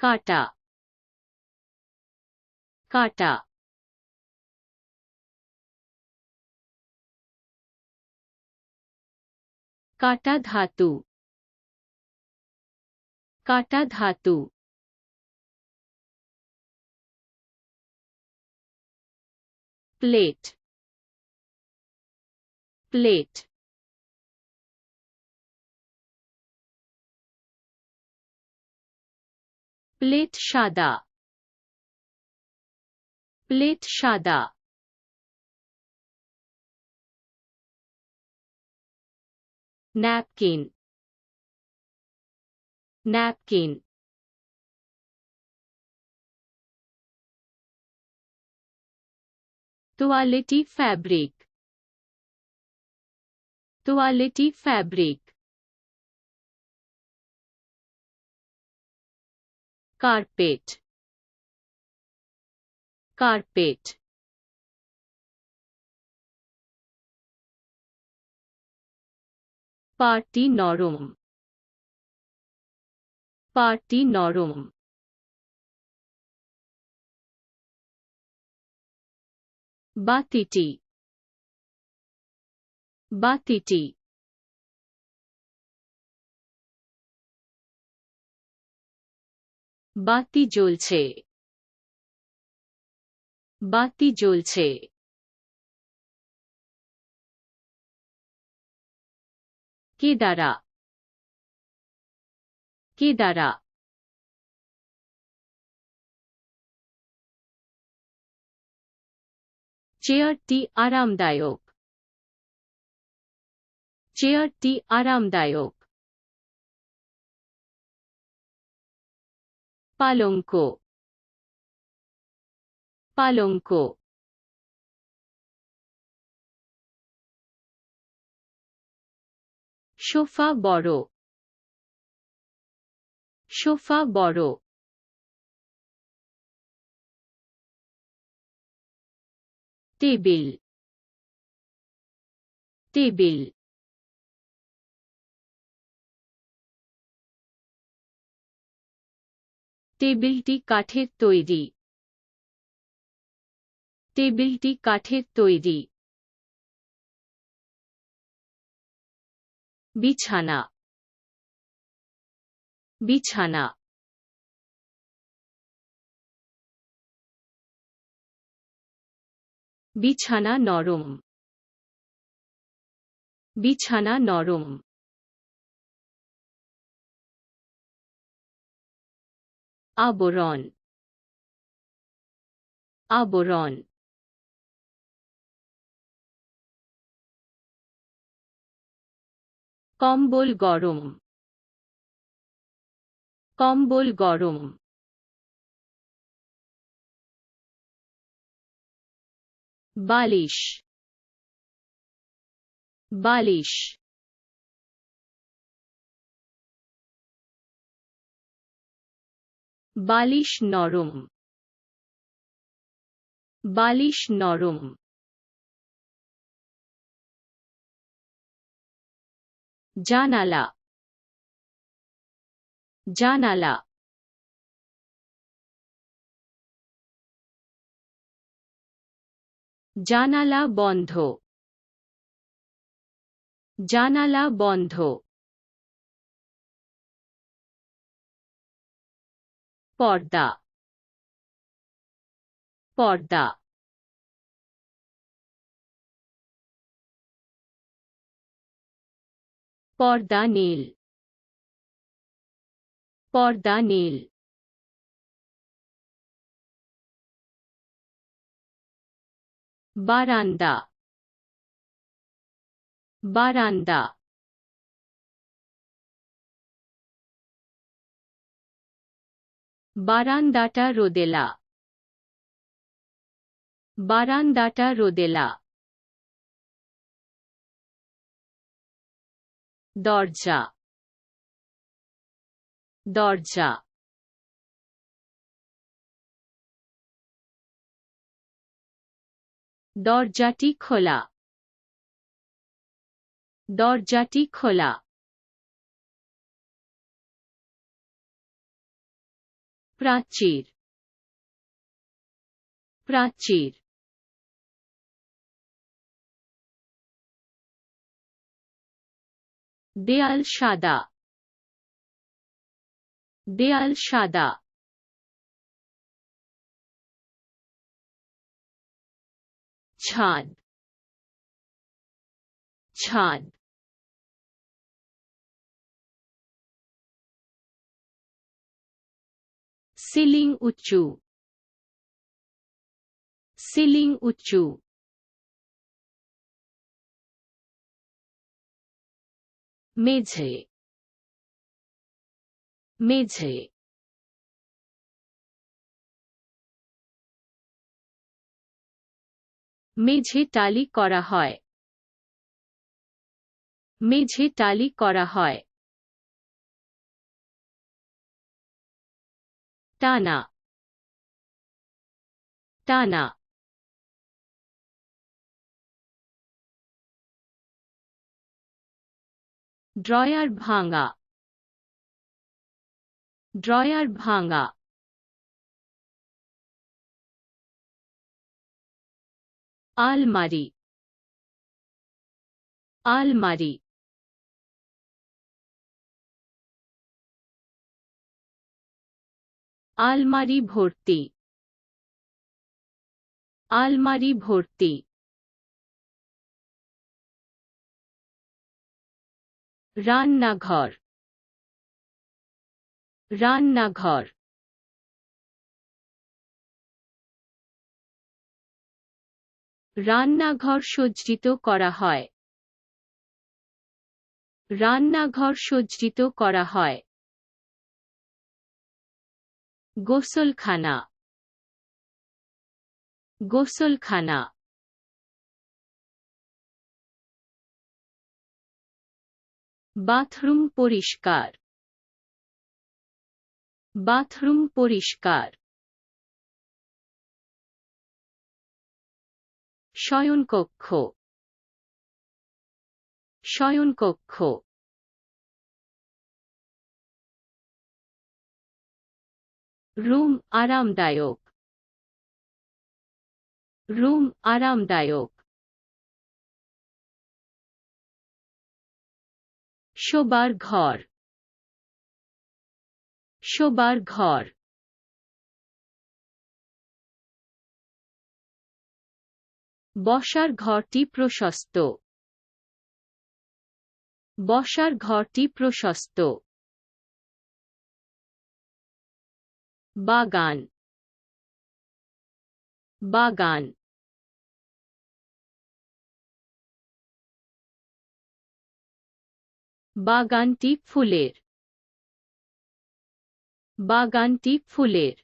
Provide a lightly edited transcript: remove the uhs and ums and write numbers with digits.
কাটা কাটা কাটা ধাতু কাটা ধাতু প্লেট প্লেট প্লেট সাদা প্লেট সাদা napkin napkin toiletty fabric toiletty fabric carpet carpet পাটি নরম পাটি নরম বাতিটি বাতিটি বাতি জ্বলছে বাতি জ্বলছে কেদারা কেদারা চেয়ারটি আরামদায়ক চেয়ারটি আরামদায়ক পালঙ্ক পালঙ্ক সোফা বড় সোফা বড় টেবিল টেবিল টেবিলটি কাঠের তৈরি টেবিলটি কাঠের তৈরি বিছানা বিছানা বিছানা নরম বিছানা নরম আবরণ আবরণ কম্বল গরম কম্বল গরম বালিশ বালিশ বালিশ নরম বালিশ নরম জানালা জানালা জানালা বন্ধ জানালা বন্ধ পর্দা পর্দা পর্দা নীল পর্দা নীল বারান্দা বারান্দা বারান্দাটা রোদেলা বারান্দাটা রোদেলা দরজা দরজা দরজাটি খোলা দরজাটি খোলা প্রাচীর প্রাচীর দেয়াল সাদা দেয়াল সাদা ছাদ ছাদ সিলিং উঁচু সিলিং উঁচু মেঝে মেঝে মেঝে টালি করা হয় মেঝে টালি করা হয় টানা টানা ড্রয়ার ভাঙা ড্রয়ার ভাঙা আলমারি আলমারি আলমারি ভর্তি আলমারি ভর্তি রান্নাঘর রান্নাঘর রান্নাঘর সজ্জিত করা হয় রান্নাঘর সজ্জিত করা হয় গোসলখানা গোসলখানা বাথরুম পরিষ্কার বাথরুম পরিষ্কার শয়নকক্ষ শয়নকক্ষ রুম আরামদায়ক রুম আরামদায়ক শোবার ঘর শোবার ঘর বসার ঘরটি প্রশস্ত বসার ঘরটি প্রশস্ত বাগান বাগান বাগানটি ফুলের বাগানটি ফুলের